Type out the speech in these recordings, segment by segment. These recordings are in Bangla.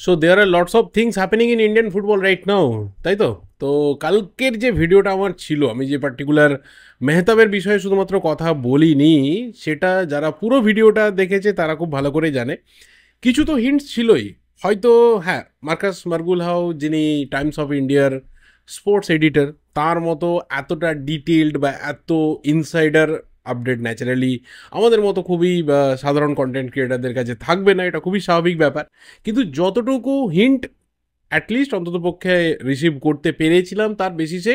So there are lots of things happening in Indian football right now, তাই তো। তো কালকের যে ভিডিওটা আমার ছিল, আমি যে পার্টিকুলার মেহতাবের বিষয়ে শুধুমাত্র কথা বলিনি, সেটা যারা পুরো ভিডিওটা দেখেছে তারা খুব ভালো করে জানে। কিছু তো হিন্টস ছিলই, হয়তো। হ্যাঁ, মার্কাস মার্গুলহাউ, যিনি টাইমস অফ ইন্ডিয়ার স্পোর্টস এডিটর, তার মতো এতটা ডিটেলড বা এত ইনসাইডার আপডেট ন্যাচারালি আমাদের মতো খুবই সাধারণ কন্টেন্ট ক্রিয়েটারদের কাছে থাকবে না, এটা খুবই স্বাভাবিক ব্যাপার। কিন্তু যতটুকু হিন্ট অ্যাটলিস্ট অন্ততপক্ষে রিসিভ করতে পেরেছিলাম, তার বেসিসে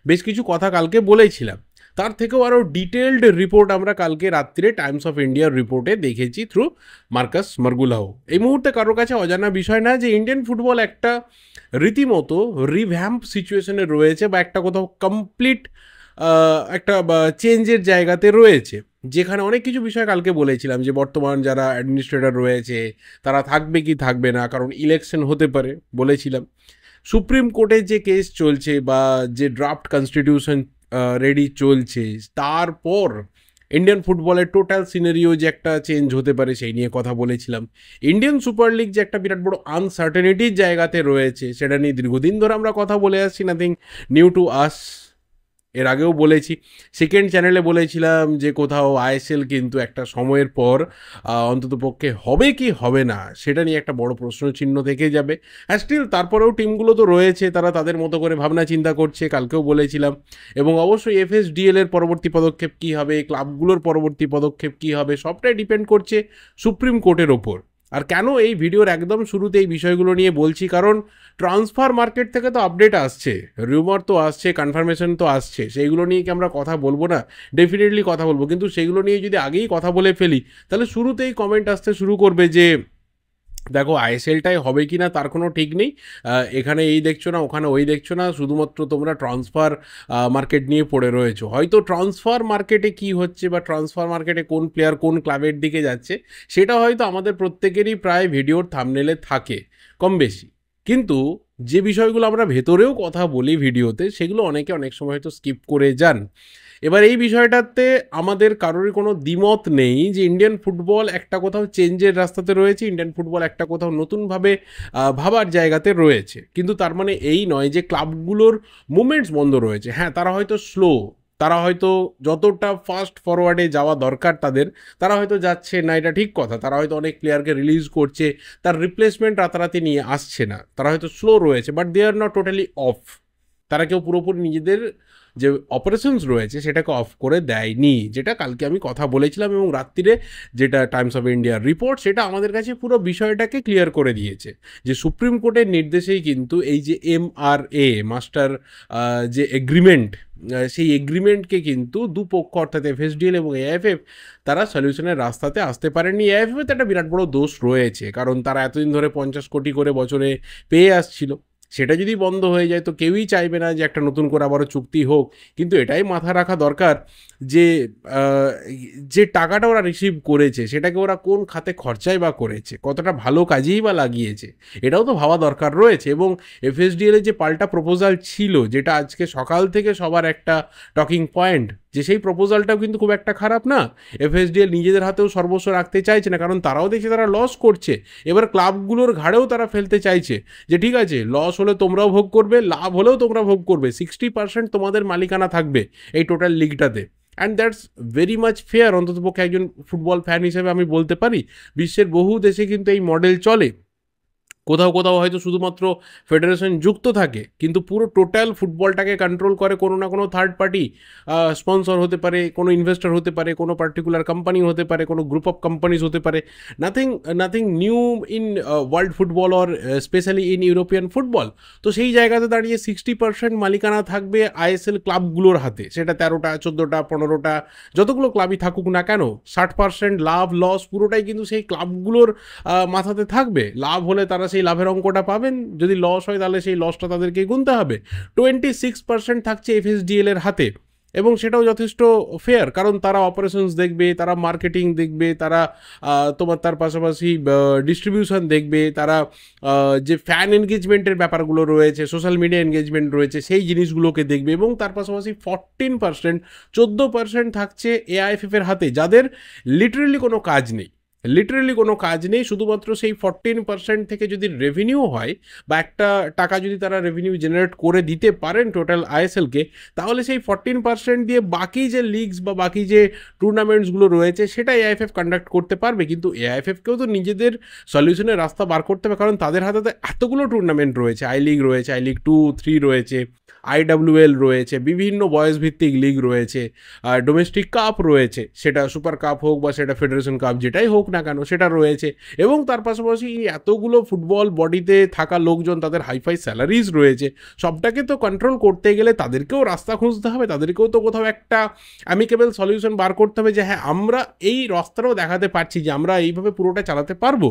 বেশ কিছু কথা কালকে বলেছিলাম। তার থেকেও আরও ডিটেলড রিপোর্ট আমরা কালকে রাত্রিরে টাইমস অফ ইন্ডিয়ার রিপোর্টে দেখেছি থ্রু মার্কাস মার্গুলহাউ। এই মুহূর্তে কারোর কাছে অজানা বিষয় না যে ইন্ডিয়ান ফুটবল একটা রীতিমতো রিভ্যাম্প সিচুয়েশনে রয়েছে, বা একটা কোথাও কমপ্লিট একটা চেঞ্জের জায়গাতে রয়েছে, যেখানে অনেক কিছু বিষয় কালকে বলেছিলাম যে বর্তমান যারা অ্যাডমিনিস্ট্রেটর রয়েছে তারা থাকবে কি থাকবে না, কারণ ইলেকশন হতে পারে বলেছিলাম। সুপ্রিম কোর্টে যে কেস চলছে বা যে ড্রাফট কনস্টিটিউশন রেডি চলছে, তারপর ইন্ডিয়ান ফুটবলের টোটাল সিনারিও যে একটা চেঞ্জ হতে পারে সেই নিয়ে কথা বলেছিলাম। ইন্ডিয়ান সুপার লিগ যে একটা বিরাট বড় আনসার্টেনিটির জায়গাতে রয়েছে, সেটা নিয়ে দীর্ঘদিন ধরে আমরা কথা বলে আসছি, নাথিং নিউ টু আস। এর আগেও বলেছি, সেকেন্ড চ্যানেলে বলেছিলাম যে কোথাও আইএসএল কিন্তু একটা সময়ের পর অন্ততপক্ষে হবে কি হবে না সেটা নিয়ে একটা বড় প্রশ্ন চিহ্ন থেকে যাবে। আর স্টিল তারপরেও টিমগুলো তো রয়েছে, তারা তাদের মতো করে ভাবনা চিন্তা করছে, কালকেও বলেছিলাম। এবং অবশ্যই এফএসডিএল এর পরবর্তী পদক্ষেপ কী হবে, ক্লাবগুলোর পরবর্তী পদক্ষেপ কী হবে, সবটাই ডিপেন্ড করছে সুপ্রিম কোর্টের ওপর। আর কেন এই ভিডিওর একদম শুরুতে এই বিষয়গুলো নিয়ে বলছি, কারণ ট্রান্সফার মার্কেট থেকে তো আপডেট আসছে, রিউমার তো আসছে, কনফার্মেশন তো আসছে, সেইগুলো নিয়ে কি আমরা কথা বলবো না? ডেফিনেটলি কথা বলবো, কিন্তু সেগুলো নিয়ে যদি আগেই কথা বলে ফেলি তাহলে শুরুতেই কমেন্ট আসতে শুরু করবে যে দেখো আইএসএলটাই হবে কি না তার কোনো ঠিক নেই, এখানে এই দেখছো না, ওখানে ওই দেখছো না, শুধুমাত্র তোমরা ট্রান্সফার মার্কেট নিয়ে পড়ে রয়েছো। হয়তো ট্রান্সফার মার্কেটে কি হচ্ছে বা ট্রান্সফার মার্কেটে কোন প্লেয়ার কোন ক্লাবের দিকে যাচ্ছে, সেটা হয়তো আমাদের প্রত্যেকেরই প্রায় ভিডিওর থাম্বনেলে থাকে কম বেশি। কিন্তু যে বিষয়গুলো আমরা ভেতরেও কথা বলি ভিডিওতে, সেগুলো অনেকে অনেক সময় হয়তো স্কিপ করে যান। এবার এই বিষয়টাতে আমাদের কারোরই কোনো দ্বিমত নেই যে ইন্ডিয়ান ফুটবল একটা কোথাও চেঞ্জের রাস্তাতে রয়েছে, ইন্ডিয়ান ফুটবল একটা কোথাও নতুনভাবে ভাবার জায়গাতে রয়েছে। কিন্তু তার মানে এই নয় যে ক্লাবগুলোর মুভমেন্টস বন্ধ রয়েছে। হ্যাঁ, তারা হয়তো স্লো, তারা হয়তো যতটা ফাস্ট ফরওয়ার্ডে যাওয়া দরকার তাদের, তারা হয়তো যাচ্ছে না, এটা ঠিক কথা। তারা হয়তো অনেক প্লেয়ারকে রিলিজ করছে, তার রিপ্লেসমেন্ট রাতারাতি নিয়ে আসছে না, তারা হয়তো স্লো রয়েছে, but they are not totally off. তারা কেউ পুরোপুরি নিজেদের যে অপারেশনস রয়েছে সেটাকে অফ করে দেয়নি, যেটা কালকে আমি কথা বলেছিলাম। এবং রাত্রিরে যেটা টাইমস অফ ইন্ডিয়ার রিপোর্ট, সেটা আমাদের কাছে পুরো বিষয়টাকে ক্লিয়ার করে দিয়েছে যে সুপ্রিম কোর্টের নির্দেশেই কিন্তু এই যে এমআরএ মাস্টার যে এগ্রিমেন্ট, সেই এগ্রিমেন্টকে কিন্তু দুপক্ষ অর্থাৎ এফএসডিএল এবং এআইএফএফ তারা সলিউশনের রাস্তাতে আসতে পারেননি। এআইএফএফে তো একটা বিরাট বড় দোষ রয়েছে, কারণ তারা এতদিন ধরে 50 কোটি করে বছরে পেয়ে আসছিল। সেটা যদি বন্ধ হয়ে যায় তো কেউই চাইবে না যে একটা নতুন করে আবারও চুক্তি হোক। কিন্তু এটাই মাথায় রাখা দরকার যে যে টাকাটা ওরা রিসিভ করেছে সেটাকে ওরা কোন খাতে খরচাই বা করেছে, কতটা ভালো কাজেই বা লাগিয়েছে, এটাও তো ভাবা দরকার রয়েছে। এবং এফএসডিএল এর যে পাল্টা প্রপোজাল ছিল, যেটা আজকে সকাল থেকে সবার একটা টকিং পয়েন্ট, যে সেই প্রপোজালটাও কিন্তু খুব একটা খারাপ না। এফএসডিএল নিজেদের হাতেও সর্বস্ব রাখতে চাইছে না, কারণ তারাও দেখছে তারা লস করছে। এবার ক্লাবগুলোর ঘাড়েও তারা ফেলতে চাইছে যে ঠিক আছে, লস হলে তোমরাও ভোগ করবে, লাভ হলেও তোমরা ভোগ করবে, 60% তোমাদের মালিকানা থাকবে এই টোটাল লিগটাতে। And that's very much fair. অন্ততপক্ষে একজন ফুটবল ফ্যান হিসেবে আমি বলতে পারি বিশ্বের বহু দেশে কিন্তু এই মডেল চলে। কোথাও কোথাও হয়তো শুধুমাত্র ফেডারেশন যুক্ত থাকে, কিন্তু পুরো টোটাল ফুটবলটাকে কন্ট্রোল করে কোনো না কোনো থার্ড পার্টি। স্পন্সর হতে পারে, কোনো ইনভেস্টর হতে পারে, কোনো পার্টিকুলার কোম্পানি হতে পারে, কোনো গ্রুপ অফ কোম্পানিজ হতে পারে। Nothing nothing new in world football or specially in European football. তো সেই জায়গাতে দাঁড়িয়ে 60% মালিকানা থাকবে আইএসএল ক্লাবগুলোর হাতে, সেটা 13টা 14টা 15টা যতগুলো ক্লাবই থাকুক না কেন, 60% লাভ লস পুরোটাই কিন্তু সেই ক্লাবগুলোর মাথাতে থাকবে। লাভ হলে তারা সেই লাভের অঙ্কটা পাবেন, যদি লস হয় তাহলে সেই লসটা তাদেরকে গুনতে হবে। 26% থাকছে এফএসডিএল এর হাতে, এবং সেটাও যথেষ্ট ফেয়ার, কারণ তারা অপারেশনস দেখবে, তারা মার্কেটিং দেখবে, তারা তোমার তার পাশাপাশি ডিস্ট্রিবিউশন দেখবে, তারা যে ফ্যান এনগেজমেন্টের ব্যাপারগুলো রয়েছে, সোশ্যাল মিডিয়া এনগেজমেন্ট রয়েছে, সেই জিনিসগুলোকে দেখবে। এবং তার পাশাপাশি 14% 14% থাকছে এআইএফএফ এর হাতে, যাদের লিটারেলি কোনো কাজ নেই। লিটারেলি কোনো কাজ নেই, শুধুমাত্র সেই 14% থেকে যদি রেভিনিউ হয় বা একটা টাকা যদি তারা রেভিনিউ জেনারেট করে দিতে পারেন টোটাল আইএসএলকে, তাহলে সেই 14% দিয়ে বাকি যে লিগস বা বাকি যে টুর্নামেন্টসগুলো রয়েছে সেটা এআইএফএফ কন্ডাক্ট করতে পারবে। কিন্তু এআইএফএফকেও তো নিজেদের সলিউশনের রাস্তা বার করতে হবে, কারণ তাদের হাতে তো এতগুলো টুর্নামেন্ট রয়েছে, আই লিগ রয়েছে, আই লিগ 2-3 রয়েছে, আইডাব্লিউএল রয়েছে, বিভিন্ন বয়স ভিত্তিক লিগ রয়েছে, ডোমেস্টিক কাপ রয়েছে, সেটা সুপার কাপ হোক বা সেটা ফেডারেশন কাপ যেটাই হোক না কেন সেটা রয়েছে, এবং তার পাশাপাশি এতগুলো ফুটবল বডিতে থাকা লোকজন, তাদের হাইফাই স্যালারিজ রয়েছে, সবটাকে তো কন্ট্রোল করতে গেলে তাদেরকেও রাস্তা খুঁজতে হবে, তাদেরকেও তো কোথাও একটা অ্যামিকেবল সলিউশন বার করতে হবে যে হ্যাঁ আমরা এই রাস্তাটাও দেখাতে পারছি যে আমরা এইভাবে পুরোটা চালাতে পারবো।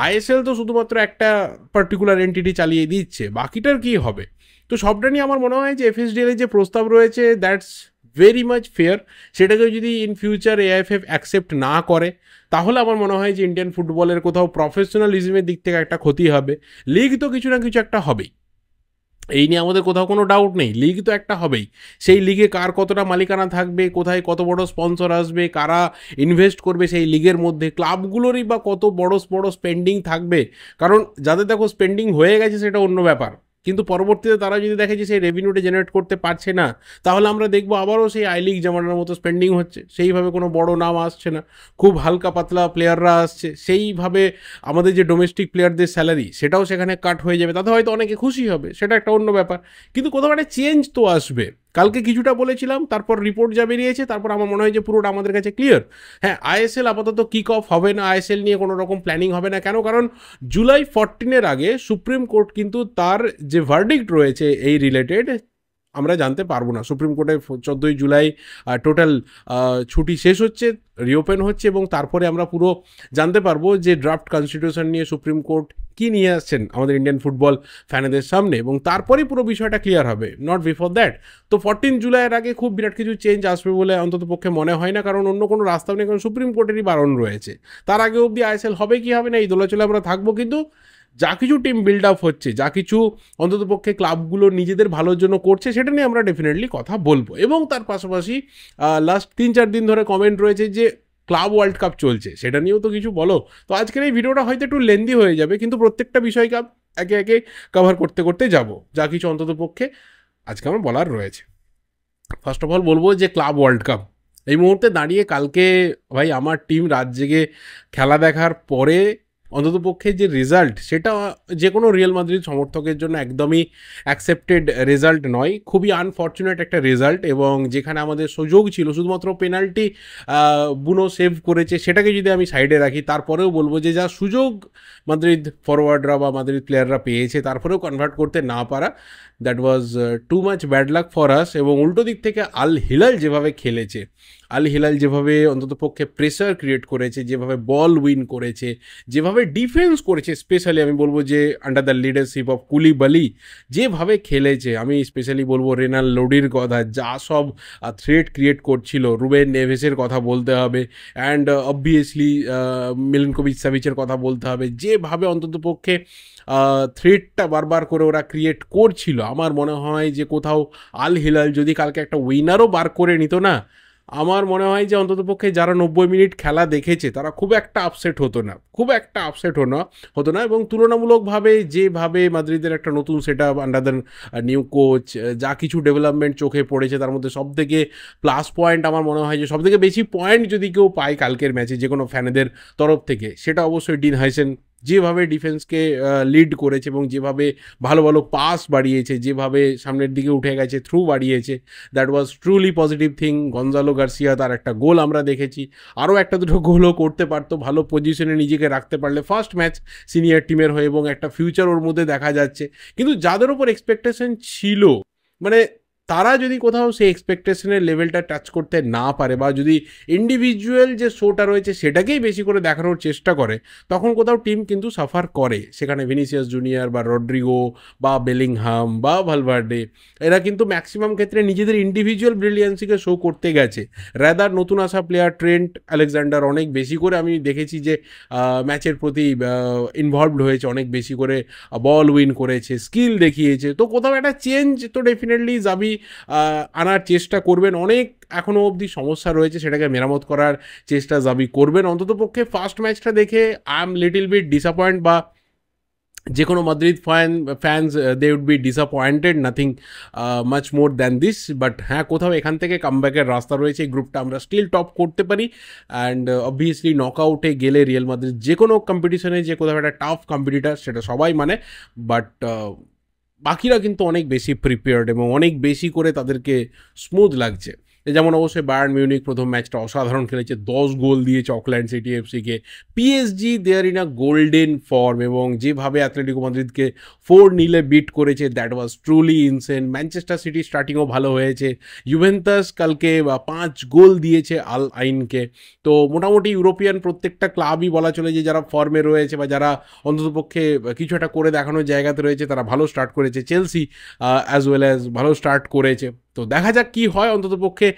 আইএসএল তো শুধুমাত্র একটা পার্টিকুলার এন্টিটি চালিয়ে দিচ্ছে, বাকিটার কি হবে? তো সবটা নিয়ে আমার মনে হয় যে এফএসডিএল এর যে প্রস্তাব রয়েছে দ্যাটস ভেরি মাচ ফেয়ার। সেটাকে যদি ইন ফিউচার এআইএফএফ অ্যাকসেপ্ট না করে তাহলে আমার মনে হয় যে ইন্ডিয়ান ফুটবলের কোথাও প্রফেশনালিজমের দিক থেকে একটা ক্ষতি হবে। লিগ তো কিছু না কিছু একটা হবেই, এই নিয়ে আমাদের কোথাও কোনো ডাউট নেই, লিগ তো একটা হবেই। সেই লিগে কার কতটা মালিকানা থাকবে, কোথায় কত বড় স্পন্সর আসবে, কারা ইনভেস্ট করবে সেই লিগের মধ্যে, ক্লাবগুলোরই বা কত বড় বড় স্পেন্ডিং থাকবে। কারণ যাদের দেখো স্পেন্ডিং হয়ে গেছে সেটা অন্য ব্যাপার, কিন্তু পরবর্তীতে তারা যদি দেখে যে সেই রেভিনিউটা জেনারেট করতে পারছে না, তাহলে আমরা দেখবো আবারও সেই আই লিগ জামানার মতো স্পেন্ডিং হচ্ছে, সেইভাবে কোনো বড় নাম আসছে না, খুব হালকা পাতলা প্লেয়াররা আসছে, সেইভাবে আমাদের যে ডোমেস্টিক প্লেয়ারদের স্যালারি সেটাও সেখানে কাট হয়ে যাবে, তাতে হয়তো অনেকে খুশি হবে, সেটা একটা অন্য ব্যাপার, কিন্তু কোথাও একটা চেঞ্জ তো আসবে। কালকে কিছুটা বলেছিলাম, তারপর রিপোর্ট যা বেরিয়েছে, তারপর আমার মনে হয় যে পুরোটা আমাদের কাছে ক্লিয়ার। হ্যাঁ, আইএসএল আপাতত কিক অফ হবে না, আইএসএল নিয়ে কোনো রকম প্ল্যানিং হবে না। কেন? কারণ জুলাই 14 আগে সুপ্রিম কোর্ট কিন্তু তার যে ভার্ডিক্ট রয়েছে এই রিলেটেড আমরা জানতে পারবো না। সুপ্রিম কোর্টে 14ই জুলাই টোটাল ছুটি শেষ হচ্ছে, রিওপেন হচ্ছে, এবং তারপরে আমরা পুরো জানতে পারবো যে ড্রাফট কনস্টিটিউশন নিয়ে সুপ্রিম কোর্ট কী নিয়ে আসছেন আমাদের ইন্ডিয়ান ফুটবল ফ্যানেদের সামনে, এবং তারপরেই পুরো বিষয়টা ক্লিয়ার হবে, নট বিফোর দ্যাট। তো 14 জুলাইয়ের আগে খুব বিরাট কিছু চেঞ্জ আসবে বলে অন্তত পক্ষে মনে হয় না, কারণ অন্য কোনো রাস্তা নেই, কারণ সুপ্রিম কোর্টেরই বারণ রয়েছে। তার আগে অবধি আইএসএল হবে কি হবে না এই দোলাচলে আমরা থাকবো, কিন্তু যা কিছু টিম বিল্ড আপ হচ্ছে, যা কিছু অন্ততপক্ষে ক্লাবগুলো নিজেদের ভালোর জন্য করছে, সেটা নিয়ে আমরা ডেফিনেটলি কথা বলবো। এবং তার পাশাপাশি লাস্ট 3-4 দিন ধরে কমেন্ট রয়েছে যে ক্লাব ওয়ার্ল্ড কাপ চলছে, সেটা নিয়েও তো কিছু বলো। তো আজকের এই ভিডিওটা হয়তো একটু লেন্দি হয়ে যাবে, কিন্তু প্রত্যেকটা বিষয়কে একে একে কভার করতে করতে যাব, যা কিছু অন্ততপক্ষে আজকে আমার বলার রয়েছে। ফার্স্ট অফ অল বলবো যে ক্লাব ওয়ার্ল্ড কাপ এই মুহূর্তে দাঁড়িয়ে কালকে ভাই আমার টিম রাত জেগে খেলা দেখার পরে অন্ততপক্ষে যে রেজাল্ট, সেটা যে কোনো রিয়াল মাদ্রিদ সমর্থকের জন্য একদমই অ্যাকসেপ্টেড রেজাল্ট নয়, খুবই আনফর্চুনেট একটা রেজাল্ট। এবং যেখানে আমাদের সুযোগ ছিল, শুধুমাত্র পেনাল্টি বুনো সেভ করেছে, সেটাকে যদি আমি সাইডে রাখি, তারপরেও বলবো যে যা সুযোগ মাদ্রিদ ফরওয়ার্ডরা বা মাদ্রিদ প্লেয়াররা পেয়েছে, তারপরেও কনভার্ট করতে না পারা, that was too much bad luck for us. এবং উল্টো দিক থেকে আল হিলাল যেভাবে খেলেছে, আল হিলাল যেভাবে অন্ততপক্ষে প্রেসার ক্রিয়েট করেছে, যেভাবে বল উইন করেছে, যেভাবে ডিফেন্স করেছে, স্পেশালি আমি বলবো যে আন্ডার দ্য লিডারশিপ অফ কুলিবালি যেভাবে খেলেছে, আমি স্পেশালি বলবো রেনাল লোডির কথা, যা সব থ্রেট ক্রিয়েট করছিল, রুবেন নেভেসের কথা বলতে হবে, অ্যান্ড অবভিয়াসলি মিলিনকোভিচ সাভিচের কথা বলতে হবে, যেভাবে অন্ততপক্ষে থ্রেটটা বারবার করে ওরা ক্রিয়েট করছিল। আমার মনে হয় যে কোথাও আল হিলাল যদি কালকে একটা উইনারও বার করে নিত না, আমার মনে হয় যে অন্ততপক্ষে যারা 90 মিনিট খেলা দেখেছে তারা খুব একটা আপসেট হতো না, খুব একটা আপসেট হতো না। এবং তুলনামূলকভাবে যেভাবে মাদ্রিদের একটা নতুন set up, under the new coach, যা কিছু ডেভেলপমেন্ট চোখে পড়েছে, তার মধ্যে সবথেকে প্লাস পয়েন্ট আমার মনে হয় যে সবথেকে বেশি পয়েন্ট যদি কেউ পায় কালকের ম্যাচে যে কোনো ফ্যানেদের তরফ থেকে, সেটা অবশ্যই ডিন হাইসেন, যেভাবে ডিফেন্সকে লিড করেছে এবং যেভাবে ভালো ভালো পাস বাড়িয়েছে, যেভাবে সামনের দিকে উঠে গেছে, থ্রু বাড়িয়েছে, that was truly positive thing. Gonzalo Garcia, তার একটা গোল আমরা দেখেছি, আরও একটা দুটো গোলও করতে পারতো, ভালো পজিশনে নিজেকে রাখতে পারলে, ফার্স্ট ম্যাচ সিনিয়র টিমের হয়ে, এবং একটা ফিউচার ওর মধ্যে দেখা যাচ্ছে। কিন্তু যাদের ওপর এক্সপেকটেশন ছিল, মানে তারা যদি কোথাও সেই এক্সপেকটেশনের লেভেলটা টাচ করতে না পারে, বা যদি ইন্ডিভিজুয়াল যে শোটা রয়েছে সেটাকেই বেশি করে দেখানোর চেষ্টা করে, তখন কোথাও টিম কিন্তু সাফার করে। সেখানে ভিনিসিয়াস জুনিয়র বা রড্রিগো বা বেলিংহাম বা ভালভার্ডে, এরা কিন্তু ম্যাক্সিমাম ক্ষেত্রে নিজেদের ইন্ডিভিজুয়াল ব্রিলিয়ান্সিকে শো করতে গেছে। রাদার নতুন আসা প্লেয়ার ট্রেন্ট আলেকজান্ডার অনেক বেশি করে আমি দেখেছি যে ম্যাচের প্রতি ইনভলভড হয়েছে, অনেক বেশি করে বল উইন করেছে, স্কিল দেখিয়েছে। তো কোথাও একটা চেঞ্জ তো ডেফিনেটলি যাবি আনার চেষ্টা করবেন। অনেক এখনও অবধি সমস্যা রয়েছে, সেটাকে মেরামত করার চেষ্টা জাবি করবেন। অন্ততপক্ষে ফার্স্ট ম্যাচটা দেখে I am little bit disappoint, বা যে কোনো Madrid fans they would be disappointed, nothing much more than this. But হ্যাঁ, কোথাও এখান থেকে কামব্যাকের রাস্তা রয়েছে, এই গ্রুপটা আমরা স্টিল টপ করতে পারি। অ্যান্ড অবভিয়াসলি নকআউটে গেলে রিয়াল মাদ্রিদ যে কোনো কম্পিটিশনে যে কোথাও একটা টাফ কম্পিটিটার, সেটা সবাই মানে। বাট বাকিরা কিন্তু অনেক বেশি প্রিপেয়ার্ড এবং অনেক বেশি করে তাদেরকে স্মুথ লাগছে। যেমন অবশ্যই বায়ার্ন মিউনিক প্রথম ম্যাচটা অসাধারণ খেলেছে, 10 গোল দিয়েছে অকল্যান্ড সিটি এফসিকে। PSG there in a golden form, এবং যেভাবে অ্যাথলেটিকো মাদ্রিদকে 4-0 বিট করেছে, that was truly insane. Manchester City স্টার্টিংও ভালো হয়েছে। ইউভেন্টাস কালকে 5 গোল দিয়েছে আল আইনকে। তো মোটামুটি ইউরোপিয়ান প্রত্যেকটা ক্লাবই বলা চলে যে যারা ফর্মে রয়েছে বা যারা অন্ততপক্ষে কিছু একটা করে দেখানোর জায়গাতে রয়েছে, তারা ভালো স্টার্ট করেছে। চেলসি অ্যাজ ওয়েল অ্যাজ ভালো স্টার্ট করেছে। তো দেখা যাক কী হয়। অন্ততপক্ষে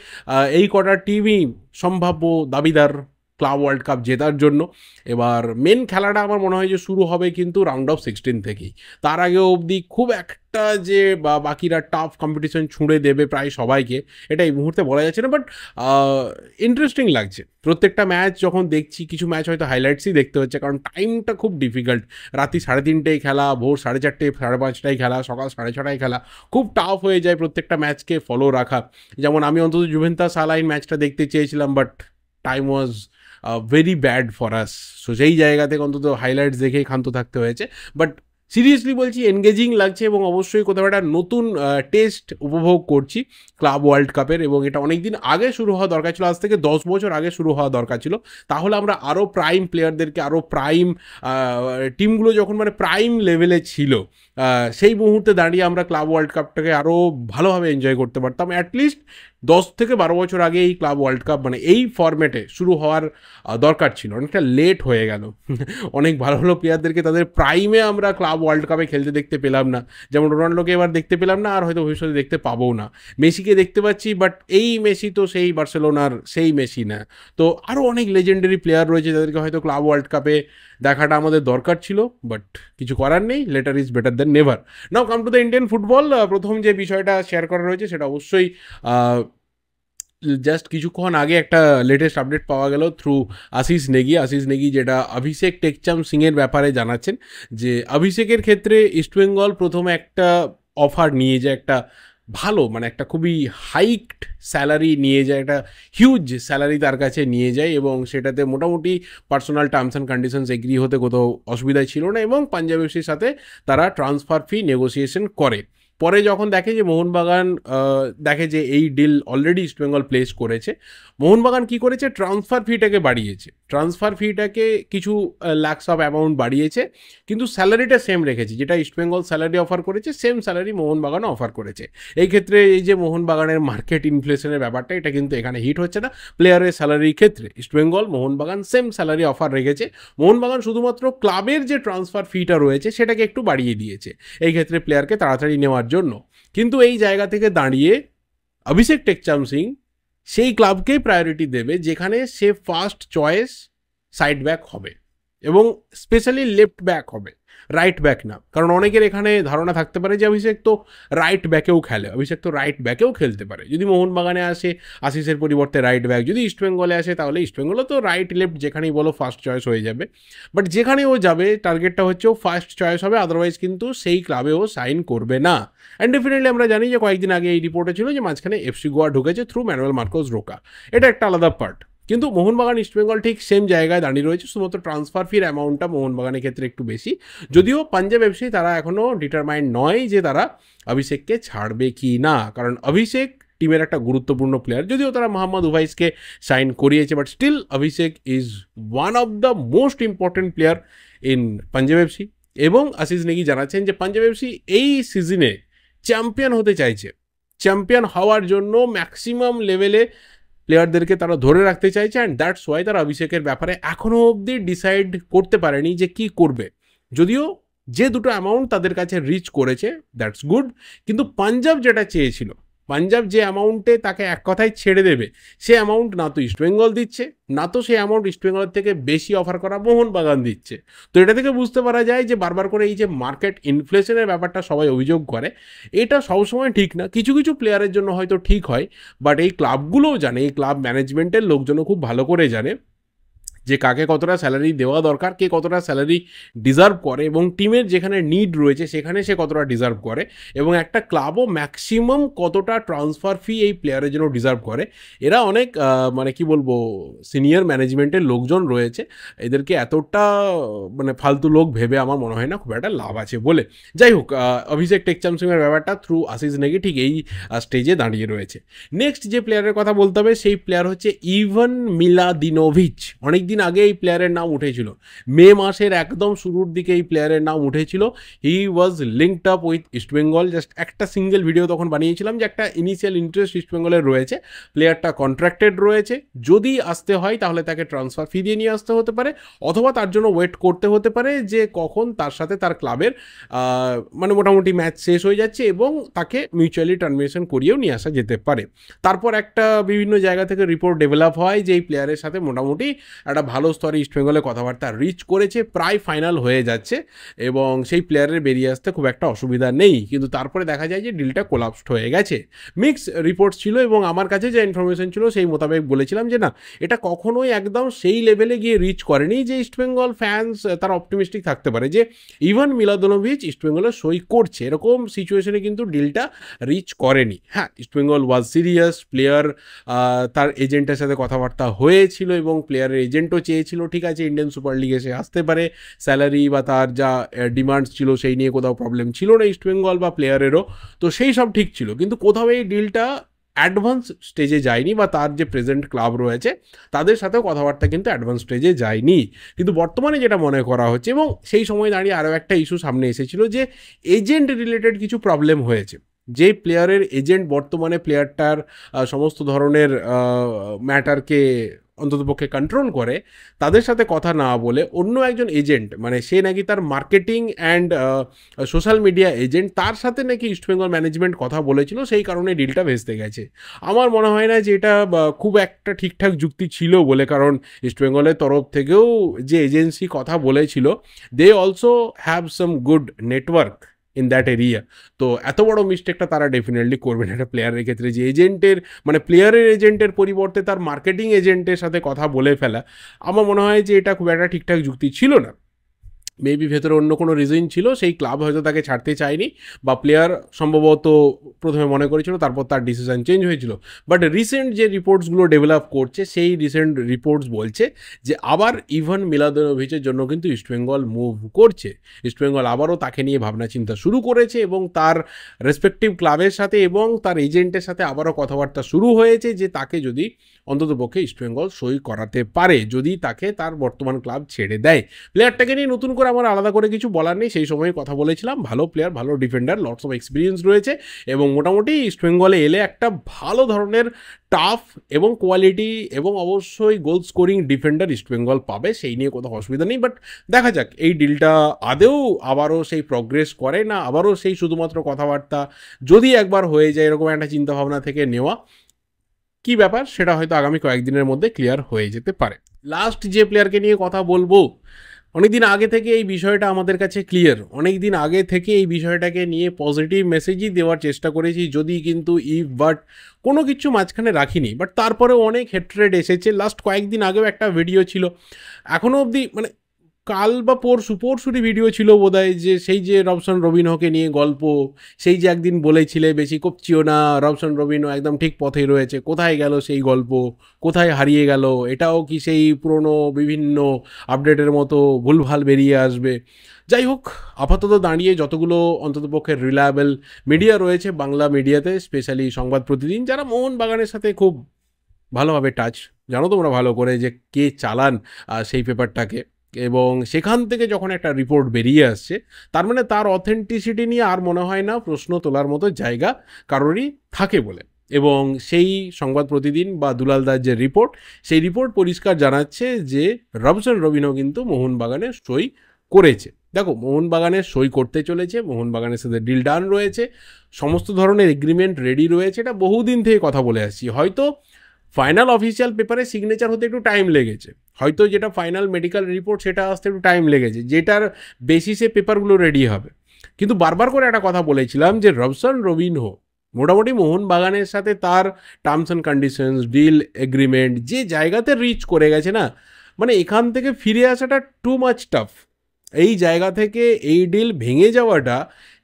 এই কটা টিমই সম্ভাব্য দাবিদার ক্লাব ওয়ার্ল্ড কাপ জেতার জন্য। এবার মেন খেলাটা আমার মনে হয় যে শুরু হবে কিন্তু রাউন্ড অফ 16 থেকেই। তার আগে অবধি খুব একটা যে বাকিরা টাফ কম্পিটিশন ছুঁড়ে দেবে প্রায় সবাইকে, এটা এই মুহূর্তে বলা যাচ্ছে না। বাট ইন্টারেস্টিং লাগছে প্রত্যেকটা ম্যাচ যখন দেখছি। কিছু ম্যাচ হয়তো হাইলাইটসই দেখতে হচ্ছে, কারণ টাইমটা খুব ডিফিকাল্ট। রাত্রি 3:30টায় খেলা, ভোর 4:30, 5:30টায় খেলা, সকাল 6:30টায় খেলা, খুব টাফ হয়ে যায় প্রত্যেকটা ম্যাচকে ফলো রাখা। যেমন আমি অন্তত জুভেন্টাস আলাইন ম্যাচটা দেখতে চেয়েছিলাম, but time was very bad for us. So সেই জায়গা থেকে অন্তত হাইলাইটস দেখেই ক্ষান্ত থাকতে হয়েছে। বাট সিরিয়াসলি বলছি, এনগেজিং লাগছে, এবং অবশ্যই কোথাও একটা নতুন টেস্ট উপভোগ করছি ক্লাব ওয়ার্ল্ড কাপের। এবং এটা অনেক দিন আগে শুরু হওয়া দরকার ছিল, আজ থেকে 10 বছর আগে শুরু হওয়া দরকার ছিল। তাহলে আমরা আরও প্রাইম প্লেয়ারদেরকে, আরও প্রাইম টিমগুলো যখন মানে প্রাইম লেভেলে ছিল, সেই মুহূর্তে দাঁড়িয়ে আমরা ক্লাব ওয়ার্ল্ড কাপটাকে আরও ভালোভাবে এনজয় করতে পারতাম। অ্যাটলিস্ট 10 থেকে 12 বছর আগে এই ক্লাব ওয়ার্ল্ড কাপ মানে এই ফরম্যাটে শুরু হওয়ার দরকার ছিল। অনেকটা লেট হয়ে গেল। অনেক ভালো ভালো প্লেয়ারদেরকে তাদের প্রাইমে আমরা ক্লাব ওয়ার্ল্ড কাপে খেলতে দেখতে পেলাম না। যেমন রোনাল্ডোকে এবার দেখতে পেলাম না, আর হয়তো ভবিষ্যতে দেখতে পাবও না। মেসিকে দেখতে পাচ্ছি, বাট এই মেসি তো সেই বার্সেলোনার সেই মেসি না। তো আরও অনেক লেজেন্ডারি প্লেয়ার রয়েছে যাদেরকে হয়তো ক্লাব ওয়ার্ল্ড কাপে দেখাটা আমাদের দরকার ছিল, বাট কিছু করার নেই। Later is better than never. Now come to the Indian football. প্রথম যে বিষয়টা শেয়ার করা রয়েছে সেটা অবশ্যই জাস্ট কিছুক্ষণ আগে একটা লেটেস্ট আপডেট পাওয়া গেল থ্রু আশিস নেগি, যেটা অভিষেক টেকচাম সিংয়ের ব্যাপারে জানাচ্ছেন যে অভিষেকের ক্ষেত্রে ইস্টবেঙ্গল প্রথমে একটা অফার নিয়ে যায়, একটা ভালো মানে একটা খুবই হাইকড স্যালারি নিয়ে যায়, একটা হিউজ স্যালারি তার কাছে নিয়ে যায়, এবং সেটাতে মোটামুটি personal terms and conditions agree হতে কোথাও অসুবিধাই ছিল না, এবং পাঞ্জাব এফসির সাথে তারা ট্রান্সফার ফি নেগোসিয়েশন করে। পরে যখন দেখে যে মোহনবাগান দেখে যে এই ডিল অলরেডি ইস্টবেঙ্গল প্লেস করেছে, মোহনবাগান কি করেছে, ট্রান্সফার ফিটাকে বাড়িয়েছে। ট্রান্সফার ফিটাকে কিছু লাক্স অফ অ্যামাউন্ট বাড়িয়েছে, কিন্তু স্যালারিটা সেম রেখেছে। যেটা ইস্টবেঙ্গল স্যালারি অফার করেছে, সেম স্যালারি মোহনবাগানও অফার করেছে। এই ক্ষেত্রে এই যে মোহনবাগানের মার্কেট ইনফ্লেশনের ব্যাপারটা, এটা কিন্তু এখানে হিট হচ্ছে না। প্লেয়ারের স্যালারির ক্ষেত্রে East Bengal Mohun Bagan same salary offer রেখেছে। মোহনবাগান শুধুমাত্র ক্লাবের যে ট্রান্সফার ফিটা রয়েছে সেটাকে একটু বাড়িয়ে দিয়েছে এই ক্ষেত্রে প্লেয়ারকে তাড়াতাড়ি নেওয়ার জন্য। কিন্তু এই জায়গা থেকে দাঁড়িয়ে অভিষেক টেকচাম সিং সেই ক্লাবকেই প্রায়োরিটি দেবে যেখানে সে ফার্স্ট চয়েস সাইড ব্যাক হবে, এবং স্পেশালি লেফট ব্যাক হবে, রাইট ব্যাক না। কারণ অনেকের এখানে ধারণা থাকতে পারে যে অভিষেক তো রাইট ব্যাকেও খেলে, অভিষেক তো রাইট ব্যাকেও খেলতে পারে। যদি মোহনবাগানে আসে আশিসের পরিবর্তে রাইট ব্যাক, যদি ইস্টবেঙ্গলে আসে তাহলে ইস্টবেঙ্গলও তো রাইট লেফট যেখানেই বলো ফার্স্ট চয়েস হয়ে যাবে। বাট যেখানে ও যাবে টার্গেটটা হচ্ছে ও ফার্স্ট চয়েস হবে, আদারওয়াইজ কিন্তু সেই ক্লাবে ও সাইন করবে না। অ্যান্ড ডেফিনেটলি আমরা জানি যে কয়েকদিন আগে এই রিপোর্টে ছিল যে মাঝখানে এফসি গোয়া ঢুকেছে থ্রু ম্যানুয়েল মার্কোস রোকা, এটা একটা আলাদা পার্ট। কিন্তু মোহনবাগান ইস্টবেঙ্গল ঠিক সেম জায়গায় দাঁড়িয়ে রয়েছে, শুধুমাত্র ট্রান্সফার ফির অ্যামাউন্টটা মোহনবাগানের ক্ষেত্রে একটু বেশি। যদিও পাঞ্জাব এফসি তারা এখনও ডিটারমাইন্ড নয় যে তারা অভিষেককে ছাড়বে কি না, কারণ অভিষেক টিমের একটা গুরুত্বপূর্ণ প্লেয়ার। যদিও তারা মোহাম্মদ উভাইসকে সাইন করিয়েছে, but still Abhishek is one of the most important player in Punjab FC. এবং আশিস নেগি জানাচ্ছেন যে পাঞ্জাব এফসি এই সিজনে চ্যাম্পিয়ন হতে চাইছে, চ্যাম্পিয়ন হওয়ার জন্য ম্যাক্সিমাম লেভেলে প্লেয়ারদেরকে তারা ধরে রাখতে চাইছে। অ্যান্ড দ্যাটস ওয়াই তারা অভিষেকের ব্যাপারে এখনও অবধি ডিসাইড করতে পারেনি যে কি করবে। যদিও যে দুটো অ্যামাউন্ট তাদের কাছে রিচ করেছে দ্যাটস গুড, কিন্তু পাঞ্জাব যেটা চেয়েছিল পাঞ্জাব যে অ্যামাউন্টে তাকে এক কথায় ছেড়ে দেবে, সে অ্যামাউন্ট না তো ইস্টবেঙ্গল দিচ্ছে, না তো সেই অ্যামাউন্ট ইস্টবেঙ্গলের থেকে বেশি অফার করা মোহনবাগান দিচ্ছে। তো এটা থেকে বুঝতে পারা যায় যে বারবার করে এই যে মার্কেট ইনফ্লেশনের ব্যাপারটা সবাই অভিযোগ করে, এটা সবসময় ঠিক না। কিছু কিছু প্লেয়ারের জন্য হয়তো ঠিক হয়, বাট এই ক্লাবগুলোও জানে, এই ক্লাব ম্যানেজমেন্টের লোকজনও খুব ভালো করে জানে যে কাকে কতটা স্যালারি দেওয়া দরকার, কে কতটা স্যালারি ডিজার্ভ করে, এবং টিমের যেখানে নিড রয়েছে সেখানে সে কতটা ডিজার্ভ করে, এবং একটা ক্লাবও ম্যাক্সিমাম কতটা ট্রান্সফার ফি এই প্লেয়ারের জন্য ডিজার্ভ করে। এরা অনেক মানে কি বলবো, সিনিয়র ম্যানেজমেন্টের লোকজন রয়েছে, এদেরকে এতটা মানে ফালতু লোক ভেবে আমার মনে হয় না খুব একটা লাভ আছে বলে। যাই হোক, অভিষেক টেকচাম সিংয়ের ব্যাপারটা থ্রু আশিস নেগি ঠিক এই স্টেজে দাঁড়িয়ে রয়েছে। নেক্সট যে প্লেয়ারের কথা বলতে হবে সেই প্লেয়ার হচ্ছে ইভান মিলাদিনোভিচ। অনেকদিন আগে এই প্লেয়ারের নাম উঠেছিল, মে মাসের একদম শুরুর দিকে এই প্লেয়ারের নাম উঠেছিল। He was linked up with East Bengal. Just একটা সিঙ্গেল ভিডিও তখন বানিয়েছিলাম যে একটা ইনিশিয়াল ইন্টারেস্ট ইস্টবেঙ্গলের রয়েছে, প্লেয়ারটা কন্ট্রাক্টেড রয়েছে, যদি আসতে হয় তাহলে তাকে ট্রান্সফার ফি দিয়ে নিয়ে আসতে হতে পারে, অথবা তার জন্য ওয়েট করতে হতে পারে যে কখন তার সাথে তার ক্লাবের মানে মোটামুটি ম্যাচ শেষ হয়ে যাচ্ছে এবং তাকে মিউচুয়ালি টার্মিনেশন করিয়েও নিয়ে আসা যেতে পারে। তারপর একটা বিভিন্ন জায়গা থেকে রিপোর্ট ডেভেলপ হয় যে এই প্লেয়ারের সাথে মোটামুটি একটা ভালো স্তরে ইস্টবেঙ্গলে কথাবার্তা রিচ করেছে, প্রায় ফাইনাল হয়ে যাচ্ছে, এবং সেই প্লেয়ারের বেরিয়ে আসতে খুব একটা অসুবিধা নেই। কিন্তু তারপরে দেখা যায় যে ডিলটা কোলাপসড হয়ে গেছে। মিক্স রিপোর্টস ছিল, এবং আমার কাছে যে ইনফরমেশন ছিল সেই মোতাবেক বলেছিলাম যে না, এটা কখনোই একদম সেই লেভেলে গিয়ে রিচ করেনি যে ইস্টবেঙ্গল ফ্যান্স তারা অপটিমিস্টিক থাকতে পারে যে ইভান মিলাদিনোভিচ ইস্টবেঙ্গলে সই করছে। এরকম সিচুয়েশনে কিন্তু ডিলটা রিচ করেনি। হ্যাঁ, ইস্টবেঙ্গল ওয়াজ সিরিয়াস, প্লেয়ার তার এজেন্টের সাথে কথাবার্তা হয়েছিল এবং প্লেয়ারের এজেন্টও চেয়েছিল ঠিক আছে ইন্ডিয়ান সুপার লিগে সে আসতে পারে, স্যালারি বা তার যা ডিমান্ডস ছিল সেই নিয়ে কোথাও প্রবলেম ছিল না ইস্টবেঙ্গল বা প্লেয়ারেরও, তো সেই সব ঠিক ছিল। কিন্তু কোথাও এই ডিলটা অ্যাডভান্স স্টেজে যায়নি, বা তার যে প্রেজেন্ট ক্লাব রয়েছে তাদের সাথেও কথাবার্তা কিন্তু অ্যাডভান্স স্টেজে যায়নি। কিন্তু বর্তমানে যেটা মনে করা হচ্ছে, এবং সেই সময় দাঁড়িয়ে আরও একটা ইস্যু সামনে এসেছিল যে এজেন্ট রিলেটেড কিছু প্রবলেম হয়েছে। যে প্লেয়ারের এজেন্ট বর্তমানে প্লেয়ারটার সমস্ত ধরনের ম্যাটারকে অন্ততপক্ষে কন্ট্রোল করে, তাদের সাথে কথা না বলে অন্য একজন এজেন্ট, মানে সে নাকি তার marketing and social media agent, তার সাথে নাকি ইস্টবেঙ্গল ম্যানেজমেন্ট কথা বলেছিল, সেই কারণে ডিলটা ভেস্তে গেছে। আমার মনে হয় না যে এটা খুব একটা ঠিকঠাক যুক্তি ছিল বলে, কারণ ইস্টবেঙ্গলের তরফ থেকেও যে এজেন্সি কথা বলেছিল, they also have some good network in that area. তো এত বড় মিস্টেকটা তারা ডেফিনেটলি করবে না একটা প্লেয়ারের ক্ষেত্রে, যে এজেন্টের মানে প্লেয়ারের এজেন্টের পরিবর্তে তার মার্কেটিং এজেন্টের সাথে কথা বলে ফেলা। আমার মনে হয় যে এটা খুব একটা ঠিকঠাক যুক্তি ছিল না। মেবি ভেতরে অন্য কোনো রিজন ছিল, সেই ক্লাব হয়তো তাকে ছাড়তে চায়নি, বা প্লেয়ার সম্ভবত প্রথমে মনে করেছিল, তারপর তার ডিসিশন চেঞ্জ হয়েছিল। বাট রিসেন্ট যে রিপোর্টসগুলো ডেভেলপ করছে, সেই রিসেন্ট রিপোর্টস বলছে যে আবার ইভান মিলাদিনোভিচের জন্য কিন্তু ইস্টবেঙ্গল মুভ করছে। ইস্টবেঙ্গল আবারও তাকে নিয়ে ভাবনা চিন্তা শুরু করেছে, এবং তার রেসপেক্টিভ ক্লাবের সাথে এবং তার এজেন্টের সাথে আবারও কথাবার্তা শুরু হয়েছে যে তাকে যদি অন্ততপক্ষে ইস্টবেঙ্গল সই করাতে পারে, যদি তাকে তার বর্তমান ক্লাব ছেড়ে দেয়। প্লেয়ারটাকে নিয়ে নতুন করে আমার আলাদা করে কিছু বলার নেই, সেই সময় কথা বলেছিলাম, ভালো প্লেয়ার, ভালো ডিফেন্ডার, লটস অফ এক্সপিরিয়েন্স রয়েছে, এবং মোটামুটি ইস্টবেঙ্গলে এলে একটা ভালো ধরনের টাফ এবং কোয়ালিটি এবং অবশ্যই গোল স্কোরিং ডিফেন্ডার ইস্টবেঙ্গল পাবে, সেই নিয়ে কোথাও অসুবিধা নেই। বাট দেখা যাক এই ডিলটা আদেও আবারও সেই প্রগ্রেস করে না, আবারও সেই শুধুমাত্র কথাবার্তা যদি একবার হয়ে যায়, এরকম একটা চিন্তাভাবনা থেকে নেওয়া কি ব্যাপার, সেটা হয়তো আগামী কয়েকদিনের মধ্যে ক্লিয়ার হয়ে যেতে পারে। লাস্ট যে প্লেয়ারকে নিয়ে কথা বলবো, অনেকদিন আগে থেকে এই বিষয়টা আমাদের কাছে ক্লিয়ার, অনেকদিন আগে থেকে এই বিষয়টাকে নিয়ে পজিটিভ মেসেজই দেওয়ার চেষ্টা করেছি, যদি কিন্তু ইফ বাট কোনো কিছু মাঝখানে রাখিনি। বাট তারপরেও অনেক হেট্রেড এসেছে। লাস্ট কয়েকদিন আগেও একটা ভিডিও ছিল, এখনও অবধি মানে কাল বা পরশুরই ভিডিও ছিল বোধহয়, যে সেই যে রবসন রবিনহোকে নিয়ে গল্প, সেই যে একদিন বলেছিলে বেশি কপচিও না, রবসন রবিনহো একদম ঠিক পথেই রয়েছে, কোথায় গেল সেই গল্প, কোথায় হারিয়ে গেল, এটাও কি সেই পুরনো বিভিন্ন আপডেটের মতো ভুলভাল বেরিয়ে আসবে? যাই হোক, আপাতত দাঁড়িয়ে যতগুলো অন্ততপক্ষে রিলায়েবল মিডিয়া রয়েছে বাংলা মিডিয়াতে, স্পেশালি সংবাদ প্রতিদিন, যারা মোহনবাগানের সাথে খুব ভালোভাবে টাচ, জানো তোমরা ভালো করে যে কে চালান সেই পেপারটাকে, এবং সেখান থেকে যখন একটা রিপোর্ট বেরিয়ে আসছে, তার মানে তার অথেন্টিসিটি নিয়ে আর মনে হয় না প্রশ্ন তোলার মতো জায়গা কারোরই থাকে বলে। এবং সেই সংবাদ প্রতিদিন বা দুলালদার যে রিপোর্ট, সেই রিপোর্ট পরিষ্কার জানাচ্ছে যে রবসন রবিনহো কিন্তু মোহনবাগানে সই করেছে। দেখো মোহনবাগানের সই করতে চলেছে, মোহনবাগানের সাথে ডিল ডান রয়েছে, সমস্ত ধরনের এগ্রিমেন্ট রেডি রয়েছে, এটা বহুদিন থেকে কথা বলে আসছি। হয়তো ফাইনাল অফিসিয়াল পেপারে সিগনেচার হতে একটু টাইম লেগেছে, হয়তো যেটা ফাইনাল মেডিকেল রিপোর্ট সেটা আসতে একটু টাইম লেগেছে, যেটার বেসিসে পেপারগুলো রেডি হবে। কিন্তু বারবার করে একটা কথা বলেছিলাম যে রবসন রবিনহো মোটামুটি মোহনবাগানের সাথে তার terms and conditions, deal agreement যে জায়গাতে রিচ করে গেছে না, মানে এখান থেকে ফিরে আসাটা টু মাচ টাফ। এই জায়গা থেকে এই ডিল ভেঙে যাওয়াটা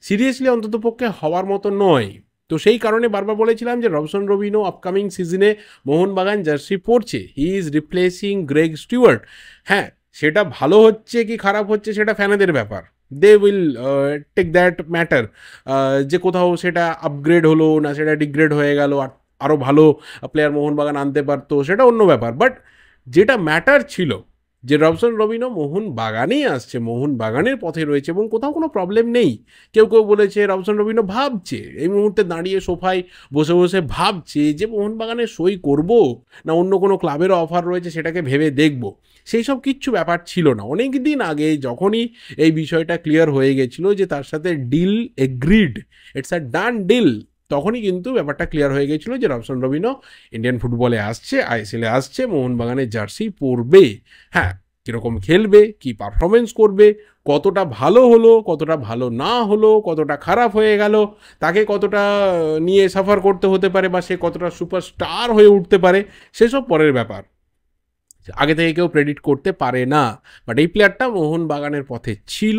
সিরিয়াসলি অন্ততপক্ষে হওয়ার মতো নয়। তো সেই কারণে বারবার বলেছিলাম যে রবসন রবিনো আপকামিং সিজনে মোহনবাগান জার্সি পরছে, he is replacing Greg Stewart. হ্যাঁ, সেটা ভালো হচ্ছে কি খারাপ হচ্ছে সেটা ফ্যানেদের ব্যাপার, they will take that matter. যে কোথাও সেটা আপগ্রেড হলো না সেটা ডিগ্রেড হয়ে গেল, আরও ভালো প্লেয়ার মোহনবাগান আনতে পারতো, সেটা অন্য ব্যাপার। বাট যেটা ম্যাটার ছিল যে রবসন রবিনো মোহনবাগানেই আসছে, মোহনবাগানের পথে রয়েছে এবং কোথাও কোনো প্রবলেম নেই। কেউ কেউ বলেছে রবসন রবিনো ভাবছে এই মুহূর্তে দাঁড়িয়ে সোফায় বসে বসে ভাবছে যে মোহনবাগানে সই করব না অন্য কোনো ক্লাবেরও অফার রয়েছে সেটাকে ভেবে দেখব। সেই সব কিচ্ছু ব্যাপার ছিল না। অনেক দিন আগে যখনই এই বিষয়টা ক্লিয়ার হয়ে গেছিলো যে তার সাথে deal agreed, it's a done deal, তখনই কিন্তু ব্যাপারটা ক্লিয়ার হয়ে গেছিলো যে রবসন রবিনো ইন্ডিয়ান ফুটবলে আসছে, আইএসএলে আসছে, মোহনবাগানের জার্সি পরবে। হ্যাঁ, কীরকম খেলবে, কি পারফরমেন্স করবে, কতটা ভালো হলো, কতটা ভালো না হলো, কতটা খারাপ হয়ে গেল, তাকে কতটা নিয়ে সাফার করতে হতে পারে বা সে কতটা সুপারস্টার হয়ে উঠতে পারে, সেসব পরের ব্যাপার, আগে থেকে কেউ প্রেডিক্ট করতে পারে না। বাট এই প্লেয়ারটা মোহনবাগানের পথে ছিল,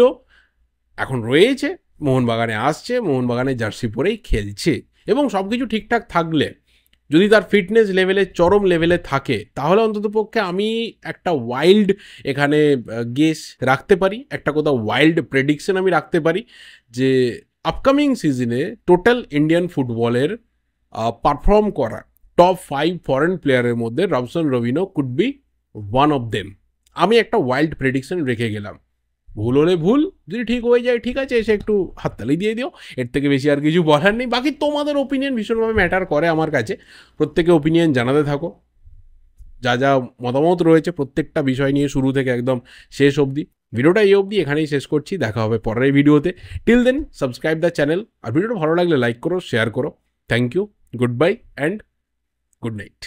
এখন রয়েছে, মোহনবাগানে আসছে, মোহনবাগানের জার্সি পরেই খেলছে এবং সব কিছু ঠিকঠাক থাকলে, যদি তার ফিটনেস লেভেলে চরম লেভেলে থাকে, তাহলে অন্ততপক্ষে আমি একটা ওয়াইল্ড এখানে গেস রাখতে পারি, একটা কোথাও ওয়াইল্ড প্রেডিকশন আমি রাখতে পারি যে আপকামিং সিজনে টোটাল ইন্ডিয়ান ফুটবলের পারফর্ম করা টপ 5 ফরেন প্লেয়ারের মধ্যে Robson রবিনো could be one of them. আমি একটা ওয়াইল্ড প্রেডিকশন রেখে গেলাম। ভুল হলে ভুল, যদি ঠিক হয়ে যায় ঠিক আছে, এসে একটু হাততালি দিয়ে দিও, এর থেকে বেশি আর কিছু বলার নেই। বাকি তোমাদের ওপিনিয়ন ভীষণভাবে ম্যাটার করে আমার কাছে, প্রত্যেকে ওপিনিয়ন জানাতে থাকো, যা যা মতামত রয়েছে প্রত্যেকটা বিষয় নিয়ে শুরু থেকে একদম শেষ অবধি। ভিডিওটা এই অবধি এখানেই শেষ করছি, দেখা হবে পরের ভিডিওতে। Till then subscribe the channel, আর ভিডিওটা ভালো লাগলে লাইক করো, শেয়ার করো। Thank you, good bye and good night.